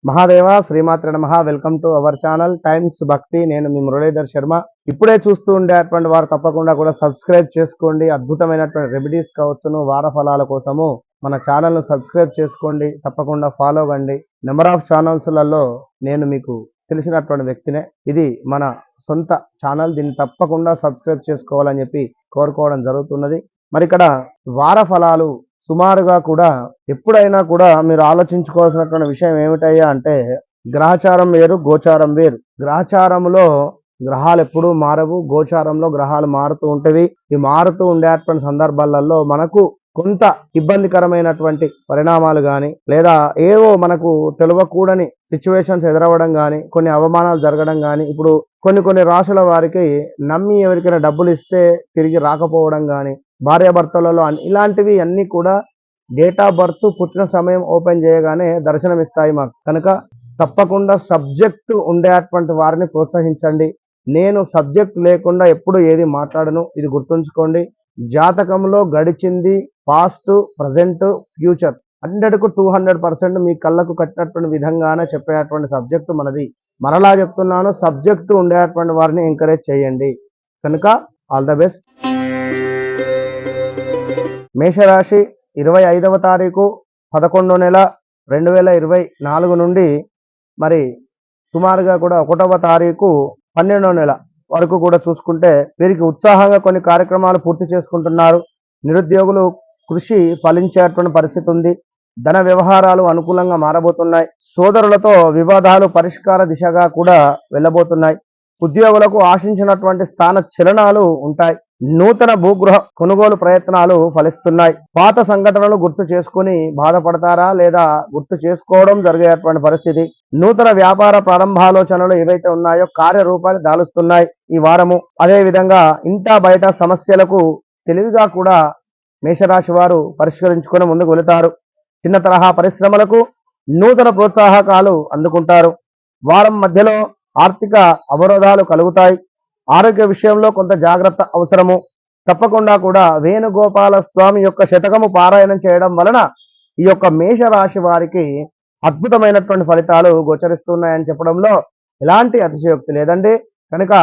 మహాదేవ శ్రీమాత్ర నమః. Welcome to our channel times భక్తి. నేను మీ మురళీధర్ శర్మ. ఇప్పుడే చూస్తూ ఉండేటువంటి వారు తప్పకుండా కూడా సబ్స్క్రైబ్ చేసుకోండి. అద్భుతమైనటువంటి రెమెడీస్ కావచ్చును, వార ఫలాల కోసము మన ఛానల్ను సబ్స్క్రైబ్ చేసుకోండి. తప్పకుండా ఫాలో అవ్వండి. నెంబర్ ఆఫ్ ఛానల్స్లలో నేను మీకు తెలిసినటువంటి వ్యక్తినే. ఇది మన సొంత ఛానల్. దీన్ని తప్పకుండా సబ్స్క్రైబ్ చేసుకోవాలని చెప్పి కోరుకోవడం జరుగుతున్నది. మరి ఇక్కడ వార ఫలాలు సుమారుగా కూడా ఎప్పుడైనా కూడా మీరు ఆలోచించుకోవాల్సినటువంటి విషయం ఏమిటయ్యా అంటే, గ్రహచారం వేరు, గోచారం వేరు. గ్రహచారంలో గ్రహాలు ఎప్పుడూ మారవు, గోచారంలో గ్రహాలు మారుతూ ఉంటవి. ఈ మారుతూ ఉండేటువంటి సందర్భాలలో మనకు కొంత ఇబ్బందికరమైనటువంటి పరిణామాలు కానీ, లేదా ఏవో మనకు తెలియకూడని సిచ్యువేషన్స్ ఎదురవ్వడం కానీ, కొన్ని అవమానాలు జరగడం కానీ, ఇప్పుడు కొన్ని రాశుల వారికి నమ్మి ఎవరికైనా డబ్బులు ఇస్తే తిరిగి రాకపోవడం కానీ, భార్యాభర్తలలో ఇలాంటివి అన్నీ కూడా డేట్ ఆఫ్ బర్త్, పుట్టిన సమయం ఓపెన్ చేయగానే దర్శనమిస్తాయి మాకు. కనుక తప్పకుండా సబ్జెక్ట్ ఉండేటువంటి వారిని ప్రోత్సహించండి. నేను సబ్జెక్ట్ లేకుండా ఎప్పుడు ఏది మాట్లాడను, ఇది గుర్తుంచుకోండి. జాతకంలో గడిచింది, పాస్ట్, ప్రజెంట్, ఫ్యూచర్ 100కు 200% మీ కళ్ళకు కట్టినటువంటి విధంగానే చెప్పేటువంటి సబ్జెక్టు మనది. మరలా చెప్తున్నాను, సబ్జెక్టు ఉండేటువంటి వారిని ఎంకరేజ్ చేయండి. కనుక ఆల్ ద బెస్ట్. మేషరాశి 25వ తారీఖు 11వ నెల 2024 నుండి మరి సుమారుగా కూడా 1వ తారీఖు 12వ నెల వరకు కూడా చూసుకుంటే వీరికి ఉత్సాహంగా కొన్ని కార్యక్రమాలు పూర్తి చేసుకుంటున్నారు. నిరుద్యోగులు కృషి ఫలించేటువంటి పరిస్థితి ఉంది. ధన వ్యవహారాలు అనుకూలంగా మారబోతున్నాయి. సోదరులతో వివాదాలు పరిష్కార దిశగా కూడా వెళ్ళబోతున్నాయి. ఉద్యోగులకు ఆశించినటువంటి స్థాన చలనాలు ఉంటాయి. నూతన భూగృహ కొనుగోలు ప్రయత్నాలు ఫలిస్తున్నాయి. పాత సంఘటనలు గుర్తు చేసుకుని బాధపడతారా, లేదా గుర్తు చేసుకోవడం జరిగేటువంటి పరిస్థితి. నూతన వ్యాపార ప్రారంభాలోచనలు ఏవైతే ఉన్నాయో కార్యరూపాలు దాలుస్తున్నాయి ఈ వారము. అదే విధంగా ఇంటా బయట సమస్యలకు తెలివిగా కూడా మేషరాశి వారు పరిష్కరించుకొని ముందుకు వెళతారు. చిన్న తరహా పరిశ్రమలకు నూతన ప్రోత్సాహకాలు అందుకుంటారు. వారం మధ్యలో ఆర్థిక అవరోధాలు కలుగుతాయి. ఆరోగ్య విషయంలో కొంత జాగ్రత్త అవసరము. తప్పకుండా కూడా వేణుగోపాల స్వామి యొక్క శతకము పారాయణం చేయడం వలన ఈ యొక్క మేషరాశి వారికి అద్భుతమైనటువంటి ఫలితాలు గోచరిస్తున్నాయని చెప్పడంలో ఎలాంటి అతిశయోక్తి లేదండి. కనుక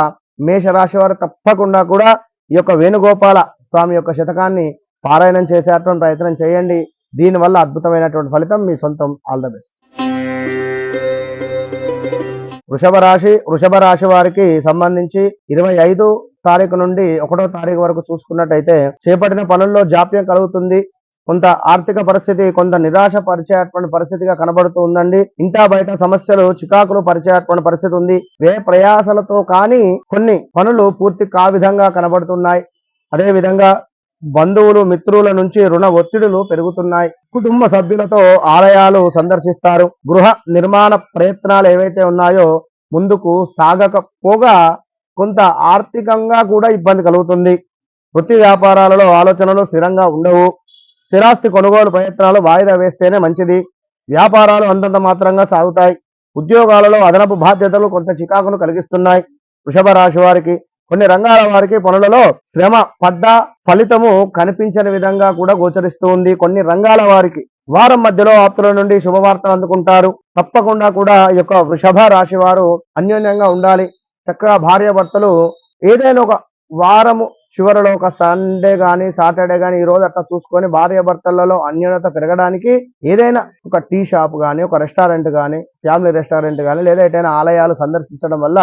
మేషరాశి వారు తప్పకుండా కూడా ఈ యొక్క వేణుగోపాల స్వామి యొక్క శతకాన్ని పారాయణం చేసేటువంటి ప్రయత్నం చేయండి. దీనివల్ల అద్భుతమైనటువంటి ఫలితం మీ సొంతం. All the best. వృషభ రాశి వారికి సంబంధించి 25వ తారీఖు నుండి 1వ తారీఖు వరకు చూసుకున్నట్టయితే చేపట్టిన పనుల్లో జాప్యం కలుగుతుంది. కొంత ఆర్థిక పరిస్థితి కొంత నిరాశ పరిచేటువంటి పరిస్థితిగా కనబడుతూ ఉందండి. ఇంటా బయట సమస్యలు చికాకులు పరిచేటువంటి పరిస్థితి ఉంది. ప్రయాసలతో కానీ కొన్ని పనులు పూర్తి కా విధంగా కనబడుతున్నాయి. అదే విధంగా బంధువులు మిత్రుల నుంచి రుణ ఒత్తిడులు పెరుగుతున్నాయి. కుటుంబ సభ్యులతో ఆలయాలు సందర్శిస్తారు. గృహ నిర్మాణ ప్రయత్నాలు ఏవైతే ఉన్నాయో ముందుకు సాగకపోగా కొంత ఆర్థికంగా కూడా ఇబ్బంది కలుగుతుంది. వృత్తి వ్యాపారాలలో ఆలోచనలు స్థిరంగా ఉండవు. స్థిరాస్తి కొనుగోలు ప్రయత్నాలు వాయిదా వేస్తేనే మంచిది. వ్యాపారాలు అంతంత మాత్రంగా సాగుతాయి. ఉద్యోగాలలో అదనపు బాధ్యతలు కొంత చికాకును కలిగిస్తున్నాయి. వృషభ రాశి వారికి కొన్ని రంగాల వారికి పనులలో శ్రమ పడ్డా ఫలితము కనిపించని విధంగా కూడా గోచరిస్తూ ఉంది. కొన్ని రంగాల వారికి వారం మధ్యలో ఆప్తుల నుండి శుభవార్తలు అందుకుంటారు. తప్పకుండా కూడా ఈ యొక్క వృషభ రాశి వారు అన్యోన్యంగా ఉండాలి. చక్కగా భార్యాభర్తలు ఏదైనా ఒక వారము చివరిలో ఒక సండే కానీ సాటర్డే కానీ ఈ రోజు అట్లా చూసుకొని భార్యాభర్తలలో అన్యోన్యత పెరగడానికి ఏదైనా ఒక టీ షాప్ కానీ, ఒక రెస్టారెంట్ కానీ, ఫ్యామిలీ రెస్టారెంట్ కానీ, లేదా ఏదైనా ఆలయాలు సందర్శించడం వల్ల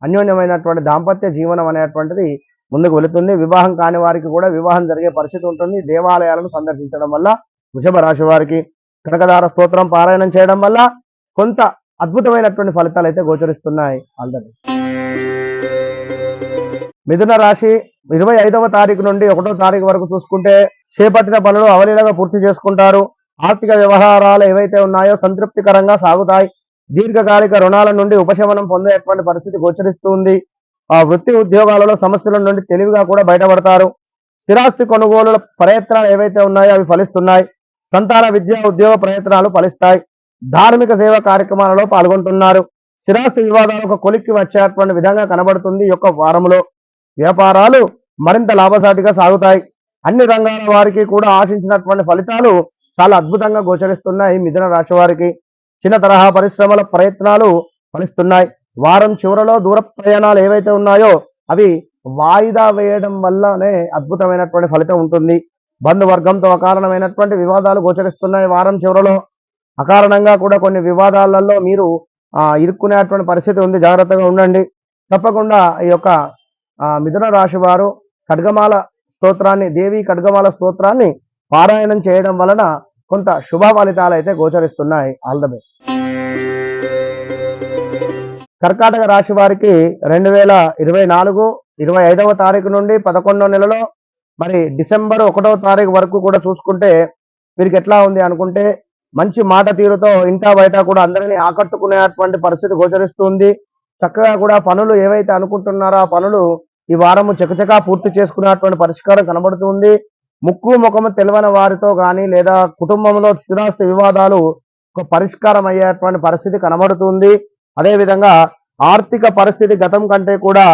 అన్యోన్యమైనటువంటి దాంపత్య జీవనం అనేటువంటిది ముందుకు వెళుతుంది. వివాహం కాని వారికి కూడా వివాహం జరిగే పరిస్థితి ఉంటుంది. దేవాలయాలను సందర్శించడం వల్ల వృషభ రాశి వారికి కనకదార స్తోత్రం పారాయణం చేయడం వల్ల కొంత అద్భుతమైనటువంటి ఫలితాలు అయితే గోచరిస్తున్నాయి. All the best. మిథున రాశి 25వ తారీఖు నుండి 1వ తారీఖు వరకు చూసుకుంటే చేపట్టిన పనులు అవలీలగా పూర్తి చేసుకుంటారు. ఆర్థిక వ్యవహారాలు ఏవైతే ఉన్నాయో సంతృప్తికరంగా సాగుతాయి. దీర్ఘకాలిక రుణాల నుండి ఉపశమనం పొందేటువంటి పరిస్థితి గోచరిస్తుంది. వృత్తి ఉద్యోగాలలో సమస్యల నుండి తెలివిగా కూడా బయటపడతారు. స్థిరాస్తి కొనుగోలు ప్రయత్నాలు ఏవైతే ఉన్నాయో అవి ఫలిస్తున్నాయి. సంతాన విద్యా ఉద్యోగ ప్రయత్నాలు ఫలిస్తాయి. ధార్మిక సేవ కార్యక్రమాలలో పాల్గొంటున్నారు. స్థిరాస్తి వివాదాలకు కొలిక్కి వచ్చేటువంటి విధంగా కనబడుతుంది ఈ యొక్క వారంలో. వ్యాపారాలు మరింత లాభసాటిగా సాగుతాయి. అన్ని రంగాల వారికి కూడా ఆశించినటువంటి ఫలితాలు చాలా అద్భుతంగా గోచరిస్తున్నాయి మిథున రాశి వారికి. చిన్న తరహా పరిశ్రమల ప్రయత్నాలు ఫలిస్తున్నాయి. వారం చివరలో దూర ప్రయాణాలు ఏవైతే ఉన్నాయో అవి వాయిదా వేయడం వల్లనే అద్భుతమైనటువంటి ఫలితం ఉంటుంది. బంధువర్గంతో అకారణమైనటువంటి వివాదాలు గోచరిస్తున్నాయి వారం చివరలో. అకారణంగా కూడా కొన్ని వివాదాలలో మీరు ఇరుక్కునేటువంటి పరిస్థితి ఉంది. జాగ్రత్తగా ఉండండి. తప్పకుండా ఈ యొక్క మిథున రాశి వారు ఖడ్గమాల స్తోత్రాన్ని, దేవి ఖడ్గమాల స్తోత్రాన్ని పారాయణం చేయడం వలన కొంత శుభ ఫలితాలు అయితే గోచరిస్తున్నాయి. All the best. కర్కాటక రాశి వారికి 2024 25వ తారీఖు నుండి 11వ నెలలో మరి డిసెంబర్ 1వ తారీఖు వరకు కూడా చూసుకుంటే వీరికి ఎట్లా ఉంది అనుకుంటే, మంచి మాట తీరుతో ఇంటా బయట కూడా అందరినీ ఆకట్టుకునేటువంటి పరిస్థితి గోచరిస్తుంది. చక్కగా కూడా పనులు ఏవైతే అనుకుంటున్నారో ఆ పనులు ఈ వారము చకచకా పూర్తి చేసుకునేటువంటి పరిష్కారం కనబడుతుంది. ముక్కు ముఖము తెలియని వారితో కానీ లేదా కుటుంబంలో స్థిరాస్తి వివాదాలు ఒక పరిష్కారం అయ్యేటువంటి పరిస్థితి కనబడుతుంది. అదేవిధంగా ఆర్థిక పరిస్థితి గతం కంటే కూడా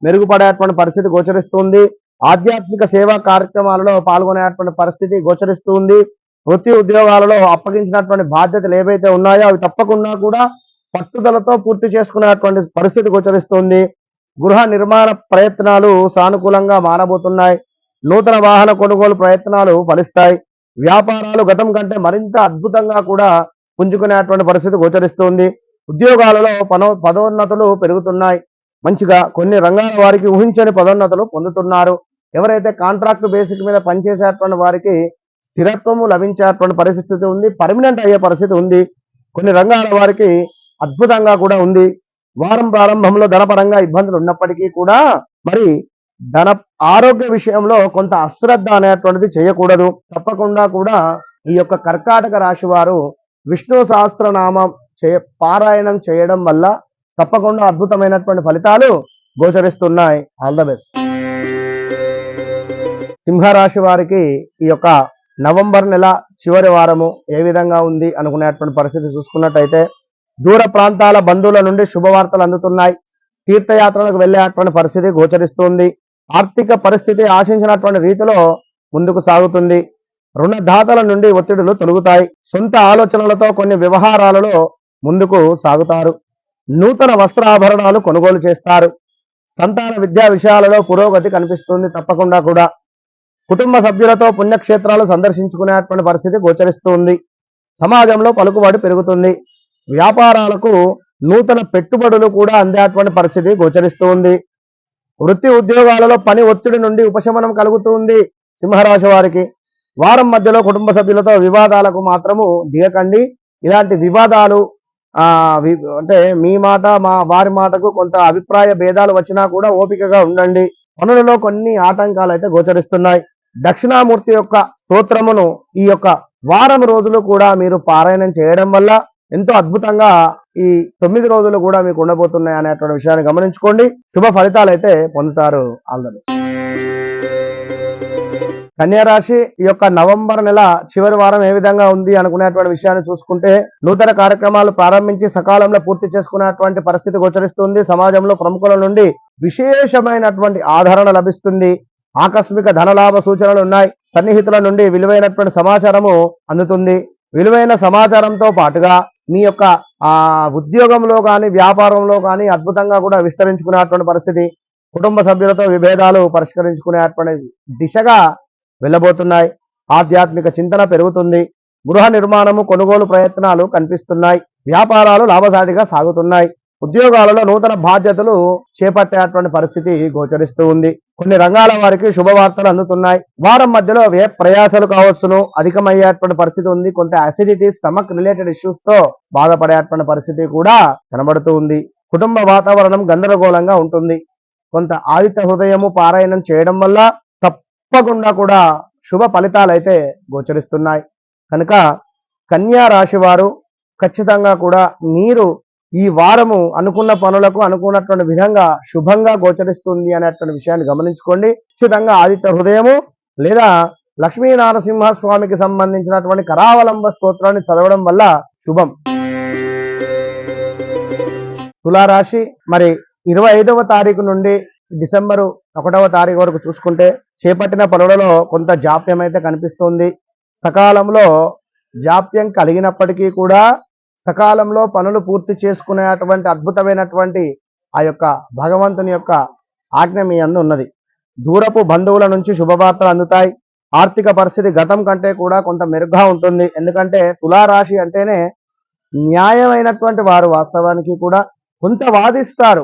మెరుగుపడేటువంటి పరిస్థితి గోచరిస్తుంది. ఆధ్యాత్మిక సేవా కార్యక్రమాలలో పాల్గొనేటువంటి పరిస్థితి గోచరిస్తుంది. వృత్తి ఉద్యోగాలలో అప్పగించినటువంటి బాధ్యతలు ఏవైతే ఉన్నాయో అవి తప్పకుండా కూడా పట్టుదలతో పూర్తి చేసుకునేటువంటి పరిస్థితి గోచరిస్తుంది. గృహ నిర్మాణ ప్రయత్నాలు సానుకూలంగా మారబోతున్నాయి. నూతన వాహన కొనుగోలు ప్రయత్నాలు ఫలిస్తాయి. వ్యాపారాలు గతం కంటే మరింత అద్భుతంగా కూడా పుంజుకునేటువంటి పరిస్థితి గోచరిస్తుంది. ఉద్యోగాలలో పదోన్నతులు పెరుగుతున్నాయి. మంచిగా కొన్ని రంగాల వారికి ఊహించని పదోన్నతులు పొందుతున్నారు. ఎవరైతే కాంట్రాక్ట్ బేసిక్ మీద పనిచేసేటువంటి వారికి స్థిరత్వము లభించేటువంటి పరిస్థితి ఉంది. పర్మనెంట్ అయ్యే పరిస్థితి ఉంది. కొన్ని రంగాల వారికి అద్భుతంగా కూడా ఉంది. వారం ప్రారంభంలో ధనపరంగా ఇబ్బందులు ఉన్నప్పటికీ కూడా మరి ధన ఆరోగ్య విషయంలో కొంత అశ్రద్ధ అనేటువంటిది చేయకూడదు. తప్పకుండా కూడా ఈ యొక్క కర్కాటక రాశి వారు విష్ణు సహస్రనామం పారాయణం చేయడం వల్ల తప్పకుండా అద్భుతమైనటువంటి ఫలితాలు గోచరిస్తున్నాయి. All the best. సింహరాశి వారికి ఈ యొక్క నవంబర్ నెల చివరి వారము ఏ విధంగా ఉంది అనుకునేటువంటి పరిస్థితి చూసుకున్నట్టయితే, దూర ప్రాంతాల బంధువుల నుండి శుభవార్తలు అందుతున్నాయి. తీర్థయాత్రలకు వెళ్ళేటువంటి పరిస్థితి గోచరిస్తుంది. ఆర్థిక పరిస్థితి ఆశించినటువంటి రీతిలో ముందుకు సాగుతుంది. రుణదాతల నుండి ఒత్తిడులు తొలగుతాయి. సొంత ఆలోచనలతో కొన్ని వ్యవహారాలలో ముందుకు సాగుతారు. నూతన వస్త్రాభరణాలు కొనుగోలు చేస్తారు. సంతాన విద్యా విషయాలలో పురోగతి కనిపిస్తుంది. తప్పకుండా కూడా కుటుంబ సభ్యులతో పుణ్యక్షేత్రాలు సందర్శించుకునేటువంటి పరిస్థితి గోచరిస్తుంది. సమాజంలో పలుకుబడి పెరుగుతుంది. వ్యాపారాలకు నూతన పెట్టుబడులు కూడా అందేటువంటి పరిస్థితి గోచరిస్తుంది. వృత్తి ఉద్యోగాలలో పని ఒత్తిడి నుండి ఉపశమనం కలుగుతుంది. సింహరాశి వారికి వారం మధ్యలో కుటుంబ సభ్యులతో వివాదాలకు మాత్రము దిగకండి. ఇలాంటి వివాదాలు అంటే మీ మాట వారి మాటకు కొంత అభిప్రాయ భేదాలు వచ్చినా కూడా ఓపికగా ఉండండి. పనులలో కొన్ని ఆటంకాలు అయితే గోచరిస్తున్నాయి. దక్షిణామూర్తి యొక్క స్తోత్రమును ఈ యొక్క వారం రోజులు కూడా మీరు పారాయణం చేయడం వల్ల ఎంతో అద్భుతంగా ఈ 9 రోజులు కూడా మీకు ఉండబోతున్నాయి అనేటువంటి విషయాన్ని గమనించుకోండి. శుభ ఫలితాలు అయితే పొందుతారు. All the best. కన్యా రాశి ఈ యొక్క నవంబర్ నెల చివరి వారం ఏ విధంగా ఉంది అనుకునేటువంటి విషయాన్ని చూసుకుంటే, నూతన కార్యక్రమాలు ప్రారంభించి సకాలంలో పూర్తి చేసుకునేటువంటి పరిస్థితి గోచరిస్తుంది. సమాజంలో ప్రముఖుల నుండి విశేషమైనటువంటి ఆదరణ లభిస్తుంది. ఆకస్మిక ధనలాభ సూచనలు ఉన్నాయి. సన్నిహితుల నుండి విలువైనటువంటి సమాచారము అందుతుంది. విలువైన సమాచారంతో పాటుగా మీ యొక్క ఉద్యోగంలో కానీ వ్యాపారంలో కానీ అద్భుతంగా కూడా విస్తరించుకునేటువంటి పరిస్థితి, కుటుంబ సభ్యులతో విభేదాలు పరిష్కరించుకునేటువంటి దిశగా వెళ్ళబోతున్నాయి. ఆధ్యాత్మిక చింతన పెరుగుతుంది. గృహ నిర్మాణము కొనుగోలు ప్రయత్నాలు కనిపిస్తున్నాయి. వ్యాపారాలు లాభసాటిగా సాగుతున్నాయి. ఉద్యోగాలలో నూతన బాధ్యతలు చేపట్టేటువంటి పరిస్థితి గోచరిస్తూ ఉంది. కొన్ని రంగాల వారికి శుభవార్తలు అందుతున్నాయి. వారం మధ్యలో ప్రయాసాలు కావచ్చును అధికమయ్యేటువంటి పరిస్థితి ఉంది. కొంత అసిడిటీ స్టమక్ రిలేటెడ్ ఇష్యూస్ తో బాధపడేటువంటి పరిస్థితి కూడా కనబడుతూ ఉంది. కుటుంబ వాతావరణం గందరగోళంగా ఉంటుంది. కొంత ఆదిత్య హృదయము పారాయణం చేయడం వల్ల తప్పకుండా కూడా శుభ ఫలితాలు అయితే గోచరిస్తున్నాయి. కనుక కన్యా రాశి వారు ఖచ్చితంగా కూడా మీరు ఈ వారము అనుకున్న పనులకు అనుకున్నటువంటి విధంగా శుభంగా గోచరిస్తుంది అనేటువంటి విషయాన్ని గమనించుకోండి. ఖచ్చితంగా ఆదిత్య హృదయము లేదా లక్ష్మీ నారసింహ స్వామికి సంబంధించినటువంటి కరావలంబ స్తోత్రాన్ని చదవడం వల్ల శుభం. తులారాశి మరి 25వ తారీఖు నుండి డిసెంబరు 1వ తారీఖు వరకు చూసుకుంటే చేపట్టిన పనులలో కొంత జాప్యం అయితే కనిపిస్తుంది. సకాలంలో జాప్యం కలిగినప్పటికీ కూడా సకాలంలో పనులు పూర్తి చేసుకునేటువంటి అద్భుతమైనటువంటి ఆ యొక్క భగవంతుని యొక్క ఆజ్ఞ మీ అందు ఉన్నది. దూరపు బంధువుల నుంచి శుభవార్తలు అందుతాయి. ఆర్థిక పరిస్థితి గతం కంటే కూడా కొంత మెరుగ్గా ఉంటుంది. ఎందుకంటే తులారాశి అంటేనే న్యాయమైనటువంటి వారు. వాస్తవానికి కూడా కొంత వాదిస్తారు.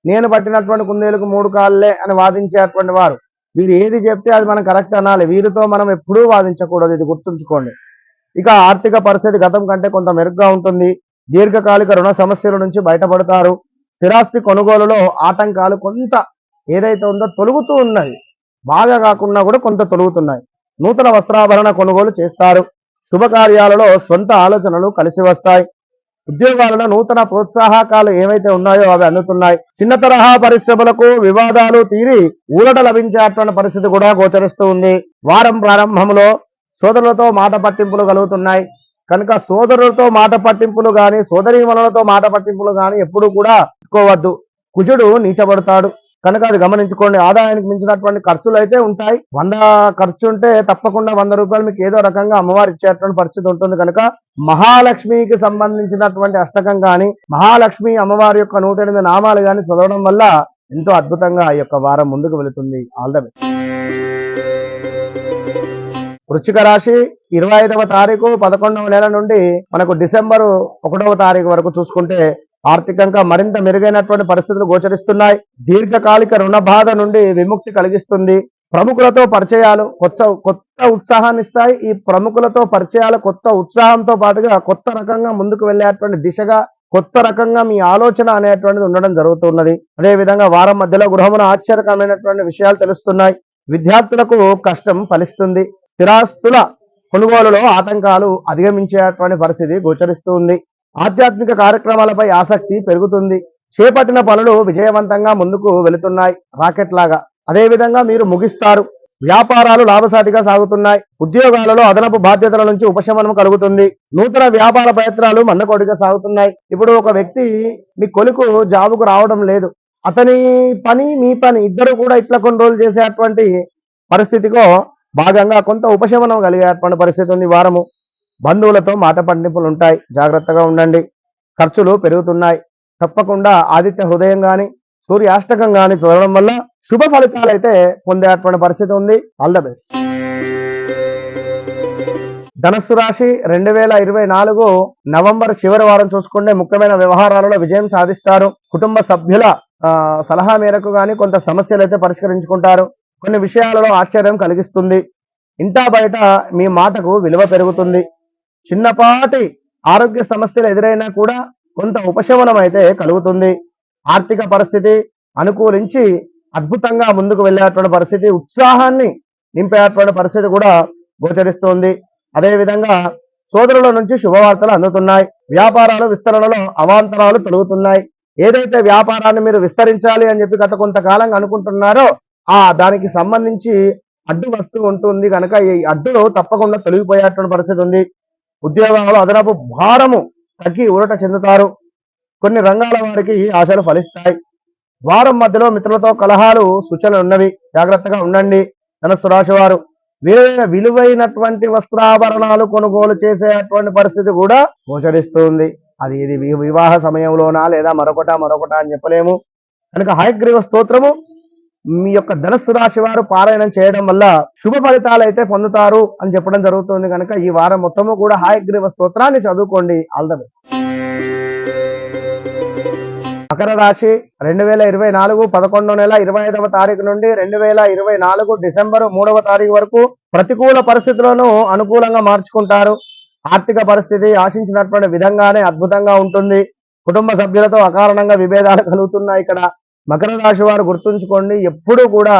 నేను పట్టినటువంటి కుందేలకు 3 కాళ్ళే అని వాదించేటువంటి వారు. వీరు ఏది చెప్తే అది మనం కరెక్ట్ అనాలి. వీరితో మనం ఎప్పుడూ వాదించకూడదు, ఇది గుర్తుంచుకోండి. ఇక ఆర్థిక పరిస్థితి గతం కంటే కొంత మెరుగ్గా ఉంటుంది. దీర్ఘకాలిక రుణ సమస్యల నుంచి బయటపడతారు. స్థిరాస్తి కొనుగోలులో ఆటంకాలు కొంత ఏదైతే ఉందో తొలుగుతూ ఉన్నాయి. బాగా కాకుండా కూడా కొంత తొలుగుతున్నాయి. నూతన వస్త్రాభరణ కొనుగోలు చేస్తారు. శుభకార్యాలలో స్వంత ఆలోచనలు కలిసి వస్తాయి. ఉద్యోగాలలో నూతన ప్రోత్సాహకాలు ఏవైతే ఉన్నాయో అవి అందుతున్నాయి. చిన్న తరహా పరిశ్రమలకు వివాదాలు తీరి ఊరట లభించేటువంటి పరిస్థితి కూడా గోచరిస్తూ ఉంది. వారం ప్రారంభంలో సోదరులతో మాట పట్టింపులు కలుగుతున్నాయి. కనుక సోదరులతో మాట పట్టింపులు కానీ సోదరీమణులతో మాట పట్టింపులు కానీ ఎప్పుడు కూడా పెట్టుకోవద్దు. కుజుడు నీచబడతాడు కనుక అది గమనించుకోండి. ఆదాయానికి మించినటువంటి ఖర్చులు అయితే ఉంటాయి. 100 ఖర్చు ఉంటే తప్పకుండా 100 రూపాయలు మీకు ఏదో రకంగా అమ్మవారు ఇచ్చేటువంటి పరిస్థితి ఉంటుంది. కనుక మహాలక్ష్మికి సంబంధించినటువంటి అష్టకం కానీ మహాలక్ష్మి అమ్మవారి యొక్క 108 నామాలు కానీ చదవడం వల్ల ఎంతో అద్భుతంగా ఈ యొక్క వారం ముందుకు వెళుతుంది. All the best. వృశ్చిక రాశి 25వ తారీఖు 11వ నెల నుండి మనకు డిసెంబరు 1వ తారీఖు వరకు చూసుకుంటే ఆర్థికంగా మరింత మెరుగైనటువంటి పరిస్థితులు గోచరిస్తున్నాయి. దీర్ఘకాలిక రుణ బాధ నుండి విముక్తి కలిగిస్తుంది. ప్రముఖులతో పరిచయాలు కొత్త ఉత్సాహాన్ని ఇస్తాయి. ఈ ప్రముఖులతో పరిచయాలు కొత్త ఉత్సాహంతో పాటుగా కొత్త రకంగా ముందుకు వెళ్ళేటువంటి దిశగా కొత్త రకంగా మీ ఆలోచన అనేటువంటిది ఉండడం జరుగుతున్నది. అదేవిధంగా వారం మధ్యలో గృహమున ఆశ్చర్యకరమైనటువంటి విషయాలు తెలుస్తున్నాయి. విద్యార్థులకు కష్టం ఫలిస్తుంది. స్థిరాస్తుల కొనుగోలులో ఆటంకాలు అధిగమించేటువంటి పరిస్థితి గోచరిస్తుంది. ఆధ్యాత్మిక కార్యక్రమాలపై ఆసక్తి పెరుగుతుంది. చేపట్టిన పనులు విజయవంతంగా ముందుకు వెళుతున్నాయి రాకెట్ లాగా. అదేవిధంగా మీరు ముగిస్తారు. వ్యాపారాలు లాభసాటిగా సాగుతున్నాయి. ఉద్యోగాలలో అదనపు బాధ్యతల నుంచి ఉపశమనం కలుగుతుంది. నూతన వ్యాపార ప్రయత్నాలు మందకొడిగా సాగుతున్నాయి. ఇప్పుడు ఒక వ్యక్తి మీ కొలుకు జాబుకు రావడం లేదు. అతని పని మీ పని ఇద్దరు కూడా ఇట్లా కొన్ని రోజులు చేసేటువంటి పరిస్థితికో భాగంగా కొంత ఉపశమనం కలిగేటువంటి పరిస్థితి ఉంది. వారము బంధువులతో మాట పట్టింపులు ఉంటాయి. జాగ్రత్తగా ఉండండి. ఖర్చులు పెరుగుతున్నాయి. తప్పకుండా ఆదిత్య హృదయం కానీ సూర్యాష్టకం కానీ చదవడం వల్ల శుభ ఫలితాలు అయితే పొందేటువంటి పరిస్థితి ఉంది. All the best. ధనస్సు రాశి 2024 నవంబర్ చివరి వారం చూసుకుంటే ముఖ్యమైన వ్యవహారాలలో విజయం సాధిస్తారు. కుటుంబ సభ్యుల సలహా మేరకు కానీ కొంత సమస్యలు అయితే పరిష్కరించుకుంటారు. కొన్ని విషయాలలో ఆశ్చర్యం కలిగిస్తుంది. ఇంటా బయట మీ మాటకు విలువ పెరుగుతుంది. చిన్నపాటి ఆరోగ్య సమస్యలు ఎదురైనా కూడా కొంత ఉపశమనం అయితే కలుగుతుంది. ఆర్థిక పరిస్థితి అనుకూలించి అద్భుతంగా ముందుకు వెళ్ళేటువంటి పరిస్థితి, ఉత్సాహాన్ని నింపేటువంటి పరిస్థితి కూడా గోచరిస్తుంది. అదేవిధంగా సోదరుల నుంచి శుభవార్తలు అందుతున్నాయి. వ్యాపారాలు విస్తరణలో అవాంతరాలు తొలుగుతున్నాయి. ఏదైతే వ్యాపారాన్ని మీరు విస్తరించాలి అని చెప్పి గత కొంతకాలంగా అనుకుంటున్నారో దానికి సంబంధించి అడ్డు వస్తూ ఉంటుంది. కనుక ఈ అడ్డులు తప్పకుండా తొలగిపోయేటువంటి పరిస్థితి ఉంది. ఉద్యోగాలు అదనపు భారము తగ్గి ఊరట చెందుతారు. కొన్ని రంగాల వారికి ఆశలు ఫలిస్తాయి. వారం మధ్యలో మిత్రులతో కలహాలు సూచనలు ఉన్నవి. జాగ్రత్తగా ఉండండి. ధనుస్సు రాశి వారు విలువైనటువంటి వస్త్రాభరణాలు కొనుగోలు చేసేటువంటి పరిస్థితి కూడా గోచరిస్తుంది. అది ఇది వివాహ సమయంలోనా లేదా మరొకట అని చెప్పలేము. కనుక హయగ్రీవ స్తోత్రము మీ యొక్క ధనుస్సు రాశి వారు పారాయణం చేయడం వల్ల శుభ ఫలితాలు అయితే పొందుతారు అని చెప్పడం జరుగుతుంది. కనుక ఈ వారం మొత్తము కూడా హయగ్రీవ స్తోత్రాన్ని చదువుకోండి. All the best. మకర రాశి 2024 11వ నెల 25వ తారీఖు నుండి 2024 డిసెంబర్ 3వ తారీఖు వరకు ప్రతికూల పరిస్థితులను అనుకూలంగా మార్చుకుంటారు. ఆర్థిక పరిస్థితి ఆశించినటువంటి విధంగానే అద్భుతంగా ఉంటుంది. కుటుంబ సభ్యులతో అకారణంగా విభేదాలు కలుగుతున్నాయి. ఇక్కడ మకర రాశి వారు గుర్తుంచుకోండి, ఎప్పుడూ కూడా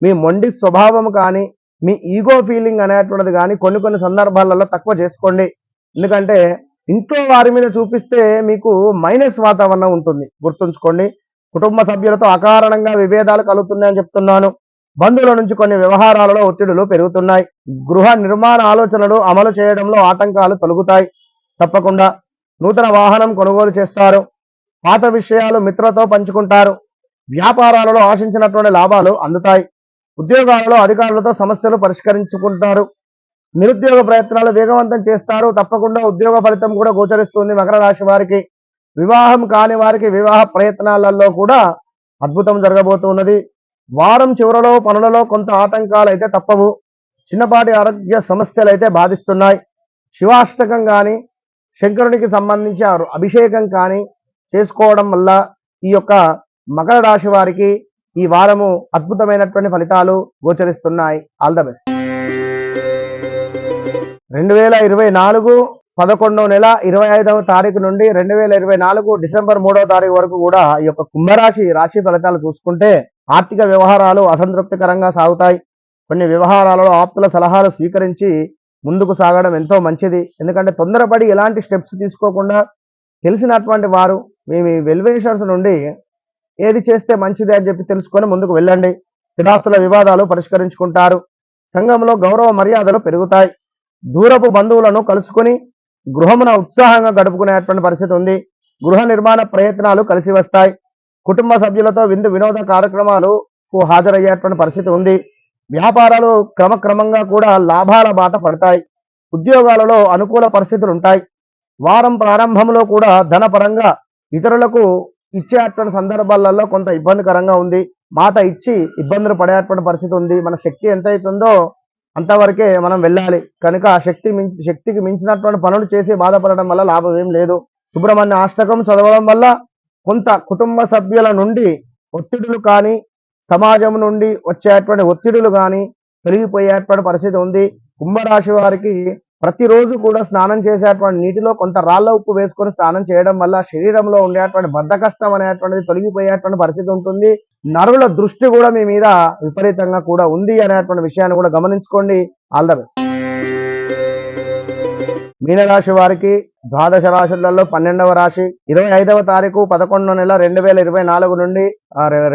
మీ మొండి స్వభావం కానీ మీ ఈగో ఫీలింగ్ అనేటువంటిది కానీ కొన్ని సందర్భాలలో తక్కువ చేసుకోండి. ఎందుకంటే ఇంట్లో వారి మీద చూపిస్తే మీకు మైనస్ వాతావరణం ఉంటుంది. గుర్తుంచుకోండి. కుటుంబ సభ్యులతో అకారణంగా విభేదాలు కలుగుతున్నాయని చెప్తున్నాను. బంధువుల నుంచి కొన్ని వ్యవహారాలలో ఒత్తిడులు పెరుగుతున్నాయి. గృహ నిర్మాణ ఆలోచనలు అమలు చేయడంలో ఆటంకాలు తొలగుతాయి. తప్పకుండా నూతన వాహనం కొనుగోలు చేస్తారు. పాత విషయాలు మిత్రులతో పంచుకుంటారు. వ్యాపారాలలో ఆశించినటువంటి లాభాలు అందుతాయి. ఉద్యోగాలలో అధికారులతో సమస్యలు పరిష్కరించుకుంటారు. నిరుద్యోగ ప్రయత్నాలు వేగవంతం చేస్తారు. తప్పకుండా ఉద్యోగ ఫలితం కూడా గోచరిస్తుంది. మకర రాశి వారికి వివాహం కాని వారికి వివాహ ప్రయత్నాలలో కూడా అద్భుతం జరగబోతున్నది. వారం చివరలో పనులలో కొంత ఆటంకాలు అయితే తప్పవు. చిన్నపాటి ఆరోగ్య సమస్యలు అయితే బాధిస్తున్నాయి. శివాష్టకం కానీ శంకరునికి సంబంధించి అభిషేకం కానీ చేసుకోవడం వల్ల ఈ యొక్క మకర రాశి వారికి ఈ వారము అద్భుతమైనటువంటి ఫలితాలు గోచరిస్తున్నాయి. All the best. 2024 11వ నెల 25వ తారీఖు నుండి 2024 డిసెంబర్ 3వ తారీఖు వరకు కూడా ఈ యొక్క కుంభరాశి రాశి ఫలితాలు చూసుకుంటే ఆర్థిక వ్యవహారాలు అసంతృప్తికరంగా సాగుతాయి. కొన్ని వ్యవహారాలలో ఆప్తుల సలహాలు స్వీకరించి ముందుకు సాగడం ఎంతో మంచిది. ఎందుకంటే తొందరపడి ఎలాంటి స్టెప్స్ తీసుకోకుండా తెలిసినటువంటి వారు మీ వెల్విషర్స్ నుండి ఏది చేస్తే మంచిది అని చెప్పి తెలుసుకొని ముందుకు వెళ్ళండి. స్థిరాస్తుల వివాదాలు పరిష్కరించుకుంటారు. సంఘంలో గౌరవ మర్యాదలు పెరుగుతాయి. దూరపు బంధువులను కలుసుకొని గృహమున ఉత్సాహంగా గడుపుకునేటువంటి పరిస్థితి ఉంది. గృహ నిర్మాణ ప్రయత్నాలు కలిసి వస్తాయి. కుటుంబ సభ్యులతో విందు వినోద కార్యక్రమాలకు హాజరయ్యేటువంటి పరిస్థితి ఉంది. వ్యాపారాలు క్రమక్రమంగా కూడా లాభాల బాట పడతాయి. ఉద్యోగాలలో అనుకూల పరిస్థితులు ఉంటాయి. వారం ప్రారంభంలో కూడా ధనపరంగా ఇతరులకు ఇచ్చేటువంటి సందర్భాలలో కొంత ఇబ్బందికరంగా ఉంది. మాట ఇచ్చి ఇబ్బందులు పడేటువంటి పరిస్థితి ఉంది. మన శక్తి ఎంత అవుతుందో అంతవరకే మనం వెళ్ళాలి. కనుక శక్తికి మించినటువంటి పనులు చేసి బాధపడడం వల్ల లాభం ఏం లేదు. సుబ్రహ్మణ్య అష్టకం చదవడం వల్ల కొంత కుటుంబ సభ్యుల నుండి ఒత్తిడులు కానీ సమాజం నుండి వచ్చేటువంటి ఒత్తిడులు కానీ పెరిగిపోయేటువంటి పరిస్థితి ఉంది. కుంభరాశి వారికి ప్రతిరోజు కూడా స్నానం చేసేటువంటి నీటిలో కొంత రాళ్ళ ఉప్పు వేసుకొని స్నానం చేయడం వల్ల శరీరంలో ఉండేటువంటి బద్ధకష్టం అనేటువంటిది తొలగిపోయేటువంటి పరిస్థితి ఉంటుంది. నరుల దృష్టి కూడా మీ మీద విపరీతంగా కూడా ఉంది అనేటువంటి విషయాన్ని కూడా గమనించుకోండి. All the best. మీనరాశి వారికి ద్వాదశ రాశులలో 12వ రాశి 25వ తారీఖు 11వ నెల 2024 నుండి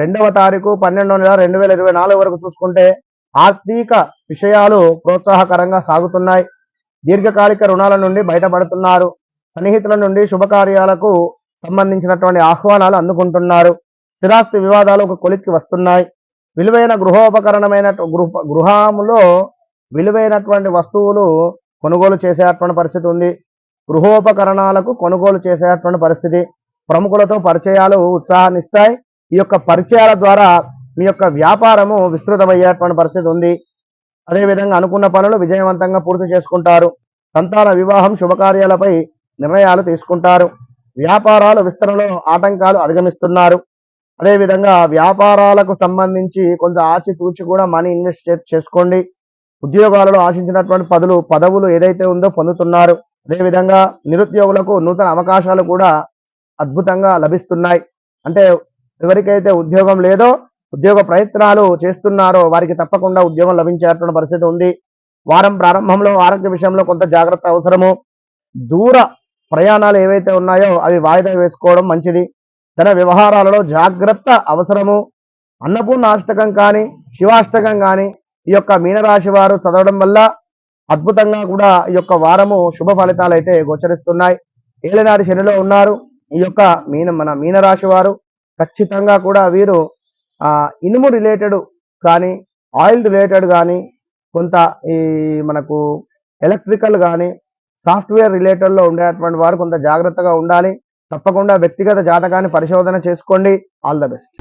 2వ తారీఖు 12వ నెల 2024 వరకు చూసుకుంటే ఆర్థిక విషయాలు ప్రోత్సాహకరంగా సాగుతున్నాయి. దీర్ఘకాలిక రుణాల నుండి బయటపడుతున్నారు. సన్నిహితుల నుండి శుభకార్యాలకు సంబంధించినటువంటి ఆహ్వానాలు అందుకుంటున్నారు. స్థిరాస్తి వివాదాలు ఒక కొలిక్కి వస్తున్నాయి. విలువైన గృహోపకరణమైన గృహములో విలువైనటువంటి వస్తువులు కొనుగోలు చేసేటువంటి పరిస్థితి ఉంది. గృహోపకరణాలకు కొనుగోలు చేసేటువంటి పరిస్థితి. ప్రముఖులతో పరిచయాలు ఉత్సాహాన్ని ఇస్తాయి. ఈ యొక్క పరిచయాల ద్వారా మీ యొక్క వ్యాపారము విస్తృతమయ్యేటువంటి పరిస్థితి ఉంది. అదేవిధంగా అనుకున్న పనులు విజయవంతంగా పూర్తి చేసుకుంటారు. సంతాన వివాహం శుభకార్యాలపై నిర్ణయాలు తీసుకుంటారు. వ్యాపారాలు విస్తరణలో ఆటంకాలు అధిగమిస్తున్నారు. అదేవిధంగా వ్యాపారాలకు సంబంధించి కొంత ఆచితూచి కూడా మనీ ఇన్వెస్ట్ చేసుకోండి. ఉద్యోగాలలో ఆశించినటువంటి పదవులు ఏదైతే ఉందో పొందుతున్నారు. అదేవిధంగా నిరుద్యోగులకు నూతన అవకాశాలు కూడా అద్భుతంగా లభిస్తున్నాయి. అంటే ఎవరికైతే ఉద్యోగం లేదో ఉద్యోగ ప్రయత్నాలు చేస్తున్నారో వారికి తప్పకుండా ఉద్యోగం లభించేటువంటి పరిస్థితి ఉంది. వారం ప్రారంభంలో ఆరోగ్య విషయంలో కొంత జాగ్రత్త అవసరము. దూర ప్రయాణాలు ఏవైతే ఉన్నాయో అవి వాయిదా వేసుకోవడం మంచిది. ధన వ్యవహారాలలో జాగ్రత్త అవసరము. అన్నపూర్ణ అష్టకం కానీ శివాష్టకం కానీ ఈ యొక్క మీనరాశి వారు చదవడం వల్ల అద్భుతంగా కూడా ఈ యొక్క వారము శుభ ఫలితాలు అయితే గోచరిస్తున్నాయి. ఏలినాటి శనిలో ఉన్నారు ఈ యొక్క మీనరాశి వారు. ఖచ్చితంగా కూడా వీరు ఇనుము రిలేటెడ్ కానీ ఆయిల్ రిలేటెడ్ కానీ కొంత ఈ మనకు ఎలక్ట్రికల్ కానీ సాఫ్ట్వేర్ రిలేటెడ్లో ఉండేటువంటి వారు కొంత జాగ్రత్తగా ఉండాలి. తప్పకుండా వ్యక్తిగత జాతకాన్ని పరిశోధన చేసుకోండి. All the best.